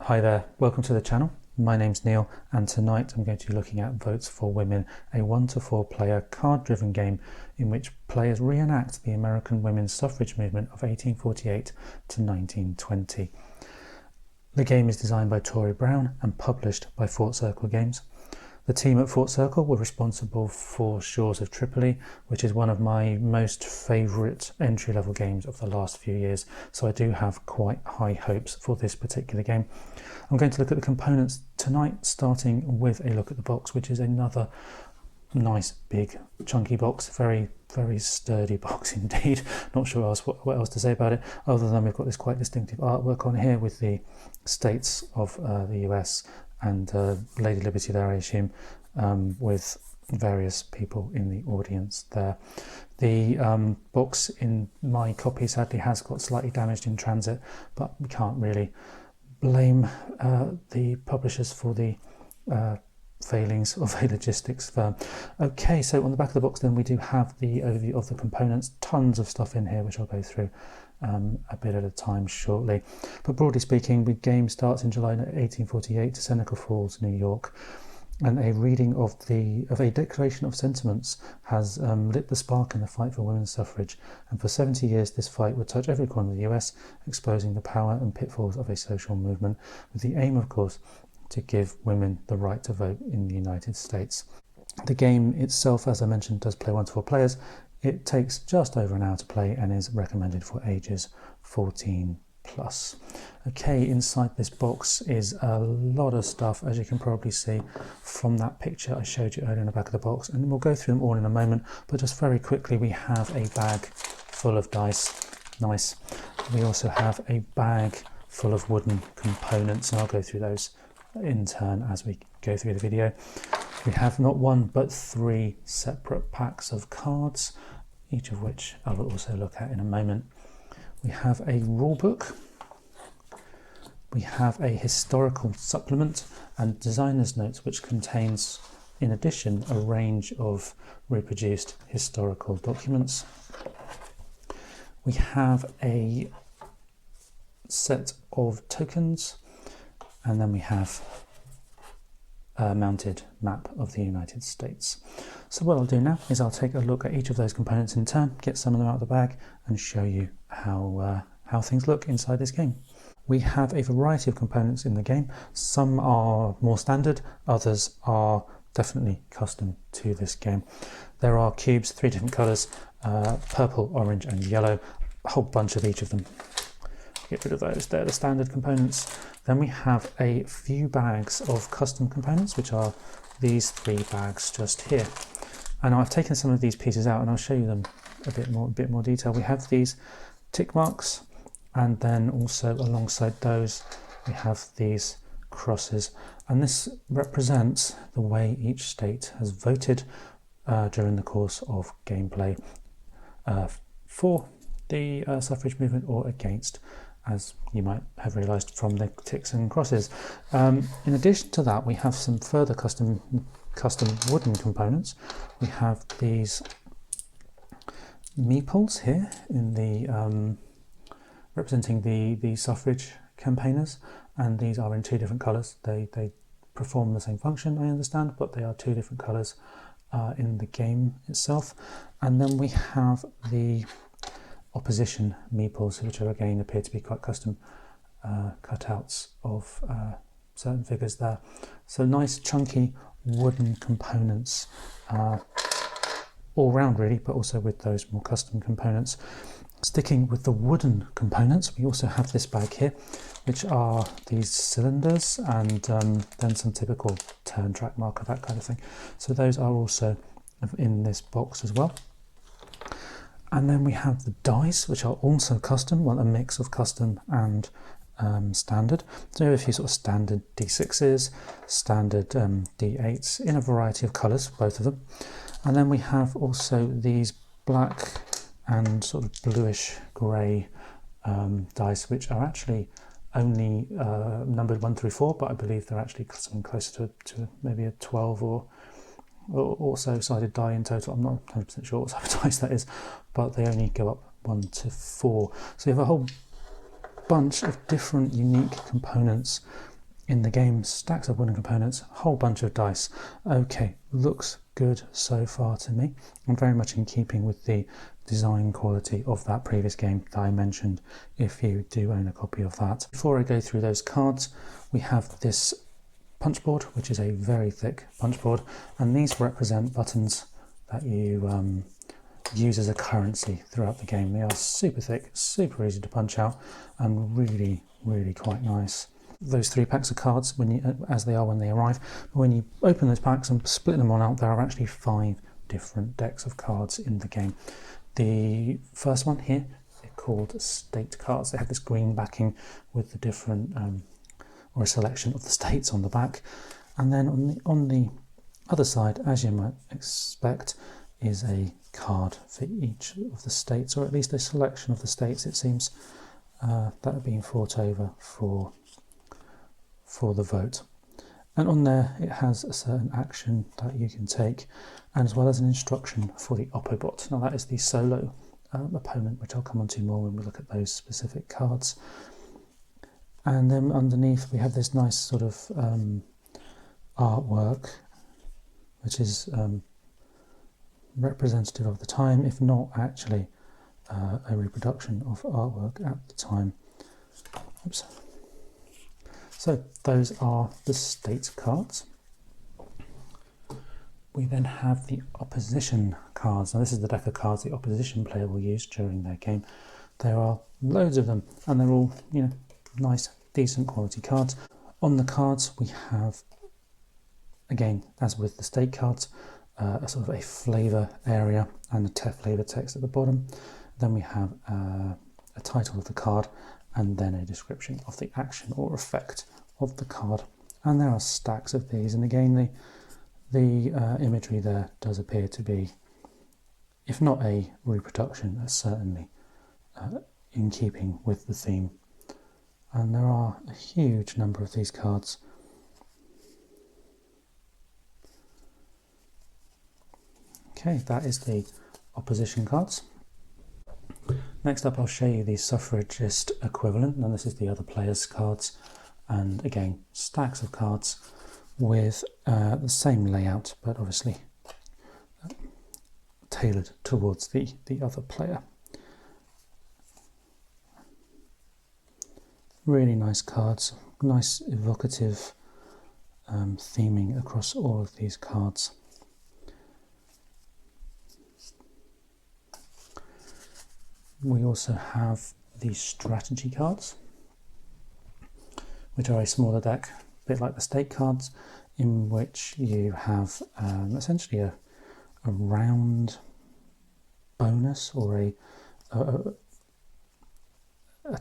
Hi there, welcome to the channel. My name's Neil and tonight I'm going to be looking at Votes for Women, a 1 to 4 player card-driven game in which players reenact the American women's suffrage movement of 1848 to 1920. The game is designed by Tory Brown and published by Fort Circle Games. The team at Fort Circle were responsible for Shores of Tripoli, which is one of my most favourite entry-level games of the last few years, so I do have quite high hopes for this particular game. I'm going to look at the components tonight, starting with a look at the box, which is another nice, big, chunky box. Very sturdy box indeed. Not sure what else to say about it, other than we've got this quite distinctive artwork on here with the states of the US and Lady Liberty there, I assume, with various people in the audience there. The box in my copy sadly has got slightly damaged in transit, but we can't really blame the publishers for the failings of a logistics firm. Okay, so on the back of the box then we do have the overview of the components. Tons of stuff in here which I'll go through a bit at a time shortly. But broadly speaking, the game starts in July 1848 to Seneca Falls, New York, and a reading of a Declaration of Sentiments has lit the spark in the fight for women's suffrage, and for 70 years this fight would touch every corner of the US, exposing the power and pitfalls of a social movement, with the aim, of course, to give women the right to vote in the United States. The game itself, as I mentioned, does play 1 to 4 players. It takes just over an hour to play and is recommended for ages 14 plus. Okay, inside this box is a lot of stuff, as you can probably see from that picture I showed you earlier in the back of the box, and we'll go through them all in a moment, but just very quickly, we have a bag full of dice. Nice. We also have a bag full of wooden components, and I'll go through those in turn as we go through the video. We have not 1 but 3 separate packs of cards, each of which I will also look at in a moment. We have a rule book, we have a historical supplement and designer's notes, which contains in addition a range of reproduced historical documents. We have a set of tokens, and then we have a mounted map of the United States. So what I'll do now is I'll take a look at each of those components in turn, get some of them out of the bag, and show you how things look inside this game. We have a variety of components in the game. Some are more standard, others are definitely custom to this game. There are cubes, 3 different colours, purple, orange and yellow, a whole bunch of each of them. Get rid of those, they're the standard components. Then we have a few bags of custom components, which are these 3 bags just here. And I've taken some of these pieces out and I'll show you them a bit more detail. We have these tick marks, and then also alongside those we have these crosses, and this represents the way each state has voted during the course of gameplay for the suffrage movement or against, as you might have realised from the ticks and crosses. In addition to that, we have some further custom wooden components. We have these meeples here in the representing the suffrage campaigners, and these are in 2 different colours. They perform the same function, I understand, but they are 2 different colours in the game itself. And then we have the opposition meeples, which are again appear to be quite custom cutouts of certain figures there. So nice chunky wooden components all round really, but also with those more custom components. Sticking with the wooden components, we also have this bag here, which are these cylinders and then some typical turn track marker, that kind of thing. So those are also in this box as well. And then we have the dice, which are also custom, well, a mix of custom and standard. So we have a few sort of standard D6s, standard D8s in a variety of colours, both of them. And then we have also these black and sort of bluish grey dice, which are actually only numbered 1 through 4, but I believe they're actually something closer to maybe a 12 or so sided die in total. I'm not 100% sure what type of dice that is, but they only go up 1 to 4. So you have a whole bunch of different unique components in the game, stacks of wooden components, a whole bunch of dice. Okay, looks good so far to me, and very much in keeping with the design quality of that previous game that I mentioned, if you do own a copy of that. Before I go through those cards, we have this punch board, which is a very thick punch board, and these represent buttons that you use as a currency throughout the game. They are super thick, super easy to punch out, and really, really quite nice. Those 3 packs of cards, as they are when they arrive, but when you open those packs and split them all out, there are actually 5 different decks of cards in the game. The first one here is called state cards. They have this green backing with the different, or a selection of the states on the back. And then on the other side, as you might expect, is a card for each of the states, or at least a selection of the states, it seems, that are being fought over for the vote. And on there it has a certain action that you can take, and as well as an instruction for the Oppobot. Now that is the solo opponent, which I'll come on to more when we look at those specific cards. And then underneath we have this nice sort of artwork, which is representative of the time, if not actually a reproduction of artwork at the time. Oops. So those are the state cards. We then have the opposition cards. Now this is the deck of cards the opposition player will use during their game. There are loads of them, and they're all, nice, decent quality cards. On the cards we have, again, as with the state cards, a sort of a flavour area and a flavour text at the bottom. Then we have a title of the card, and then a description of the action or effect of the card. And there are stacks of these, and again the imagery there does appear to be, if not a reproduction, certainly in keeping with the theme. And there are a huge number of these cards. Okay, that is the opposition cards. Next up I'll show you the suffragist equivalent, and this is the other players' cards, and again stacks of cards with the same layout, but obviously tailored towards the other player. Really nice cards, nice evocative theming across all of these cards. We also have the strategy cards, which are a smaller deck, a bit like the state cards, in which you have essentially a round bonus or a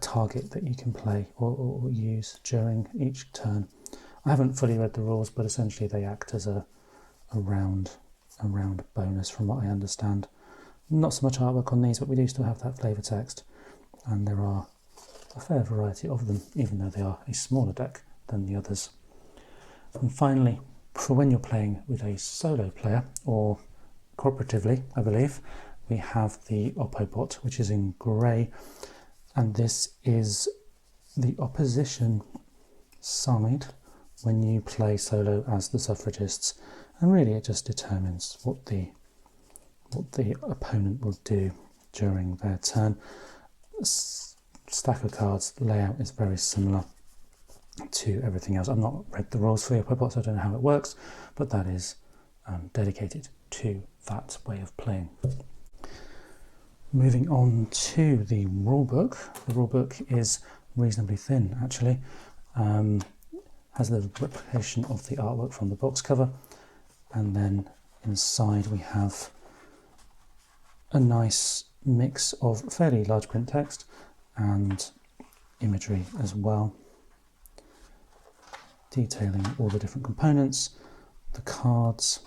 target that you can play or use during each turn. I haven't fully read the rules, but essentially they act as a round bonus from what I understand. Not so much artwork on these, but we do still have that flavour text, and there are a fair variety of them, even though they are a smaller deck than the others. And finally, for when you're playing with a solo player, or cooperatively, I believe, we have the Oppobot, which is in grey, and this is the opposition side when you play solo as the suffragists, and really it just determines what the opponent will do during their turn. Stack of cards, the layout is very similar to everything else. I've not read the rules for the Oppobot, so I don't know how it works, but that is dedicated to that way of playing. Moving on to the rulebook. The rulebook is reasonably thin, actually. Has the replication of the artwork from the box cover, and then inside we have a nice mix of fairly large print text and imagery as well, detailing all the different components, the cards,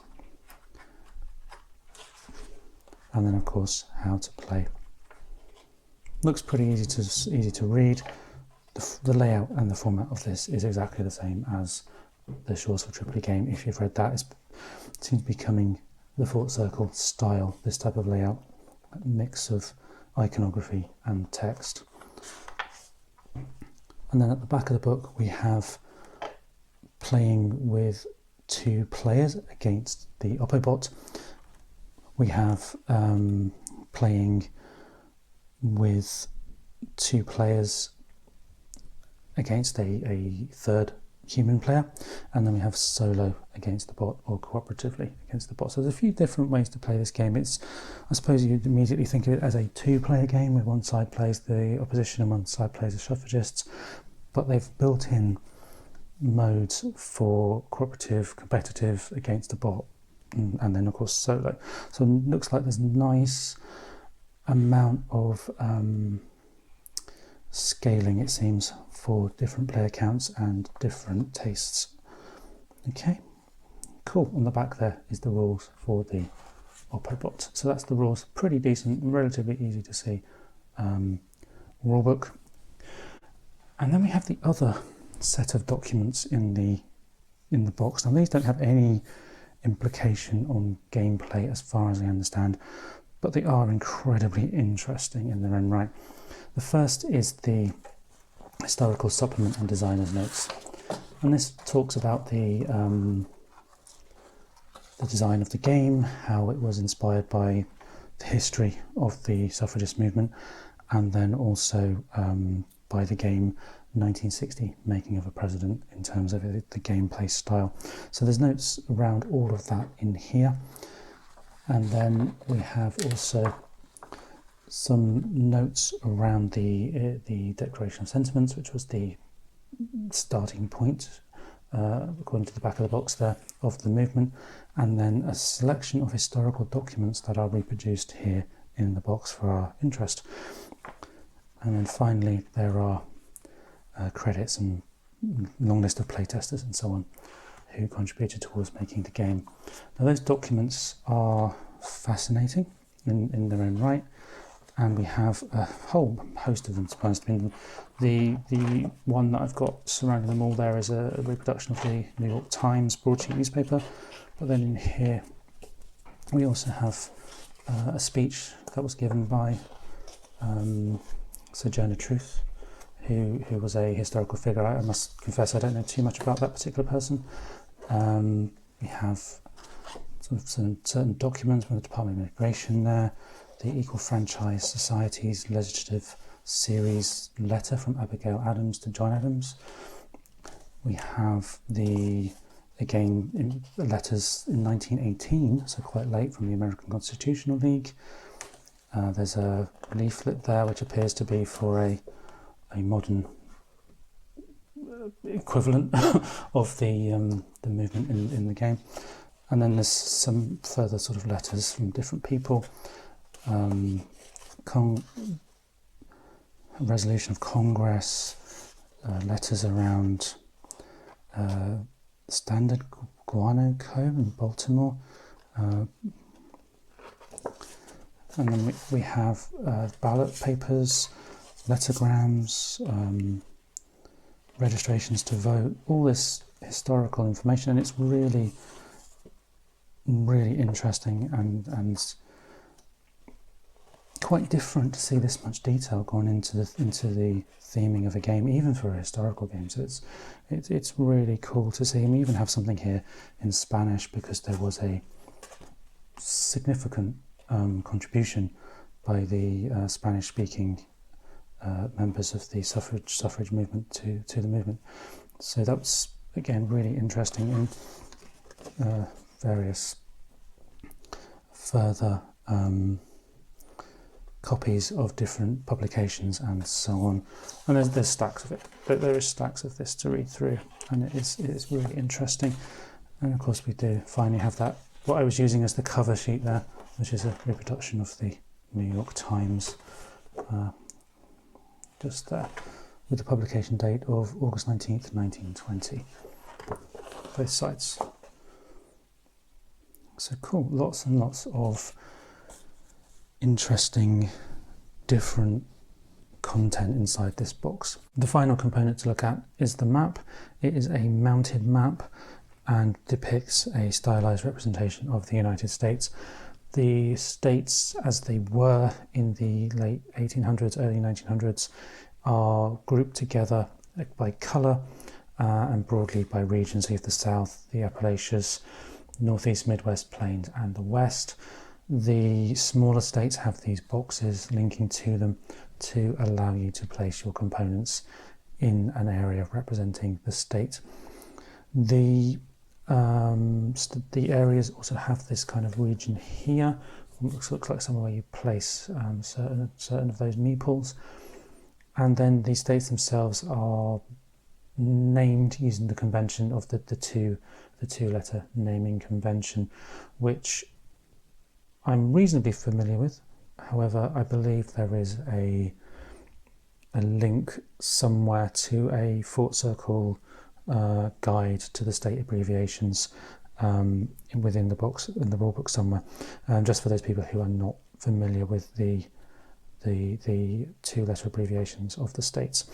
and then of course how to play. Looks pretty easy to read. The layout and the format of this is exactly the same as the Shores for Tripoli game. If you've read that, it seems becoming the Fort Circle style, this type of layout, a mix of iconography and text. And then at the back of the book we have playing with 2 players against the Oppobot. We have playing with 2 players against a third human player, and then we have solo against the bot, or cooperatively against the bot. So there's a few different ways to play this game. I suppose you'd immediately think of it as a 2-player game, where one side plays the opposition and one side plays the suffragists, but they've built in modes for cooperative, competitive against the bot, and then of course solo. So it looks like there's a nice amount of scaling, it seems, for different player counts and different tastes. Okay, cool. On the back there is the rules for the Oppobot. So that's the rules. Pretty decent, relatively easy to see rulebook. And then we have the other set of documents in the box. Now these don't have any implication on gameplay as far as I understand, but they are incredibly interesting in their own right. The first is the historical supplement and designer's notes, and this talks about the design of the game, how it was inspired by the history of the suffragist movement, and then also by the game 1960, Making of a President, in terms of the gameplay style. So there's notes around all of that in here. And then we have also some notes around the Declaration of Sentiments, which was the starting point, according to the back of the box there, of the movement, and then a selection of historical documents that are reproduced here in the box for our interest. And then finally there are credits and long list of playtesters and so on who contributed towards making the game. Now those documents are fascinating in their own right, and we have a whole host of them, to be honest. I mean, the one that I've got surrounding them all there is a reproduction of the New York Times broadsheet newspaper, but then in here we also have a speech that was given by Sojourner Truth, who was a historical figure. I must confess I don't know too much about that particular person. We have some certain documents from the Department of Immigration there, the Equal Franchise Society's legislative series letter from Abigail Adams to John Adams. We have letters in 1918, so quite late, from the American Constitutional League. There's a leaflet there which appears to be for a modern equivalent of the movement in the game. And then there's some further sort of letters from different people, resolution of Congress, letters around Standard Guano Co. in Baltimore, and then we have ballot papers, lettergrams, registrations to vote, all this historical information, and it's really interesting and quite different to see this much detail gone into the theming of a game, even for a historical game. So it's really cool to see. And we even have something here in Spanish, because there was a significant contribution by the Spanish-speaking members of the suffrage movement to the movement. So that's again really interesting, and various further copies of different publications and so on. And there's stacks of it. There is stacks of this to read through, and it is really interesting. And of course we do finally have that, what I was using as the cover sheet there, which is a reproduction of the New York Times, just there, with the publication date of August 19th, 1920. Both sides. So cool, lots and lots of interesting, different content inside this box. The final component to look at is the map. It is a mounted map and depicts a stylized representation of the United States. The states as they were in the late 1800s, early 1900s, are grouped together by colour and broadly by region. So you have the South, the Appalachians, Northeast, Midwest, Plains and the West. The smaller states have these boxes linking to them to allow you to place your components in an area representing the state. The areas also have this kind of region here. Looks like somewhere where you place certain of those meeples. And then the states themselves are named using the convention of the two-letter naming convention, which I'm reasonably familiar with. However, I believe there is a link somewhere to a Fort Circle guide to the state abbreviations within the box, in the rulebook somewhere, just for those people who are not familiar with the two-letter abbreviations of the states.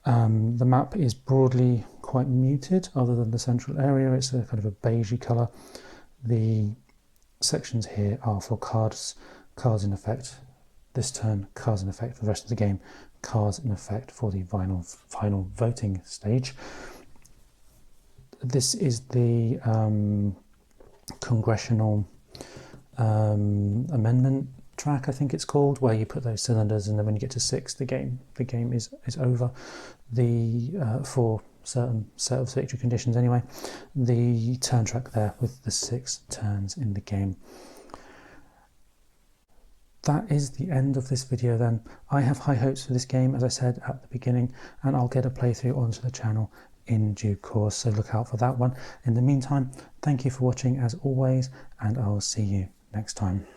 The map is broadly quite muted, other than the central area. It's a kind of a beigey colour. The sections here are for cards in effect this turn, cards in effect for the rest of the game, cards in effect for the final voting stage. This is the congressional amendment track, I think it's called, where you put those cylinders, and then when you get to 6, the game is over. For certain set of victory conditions anyway, the turn track there with the 6 turns in the game. That is the end of this video then. I have high hopes for this game, as I said at the beginning, and I'll get a playthrough onto the channel in due course, so look out for that one. In the meantime, thank you for watching as always, and I'll see you next time.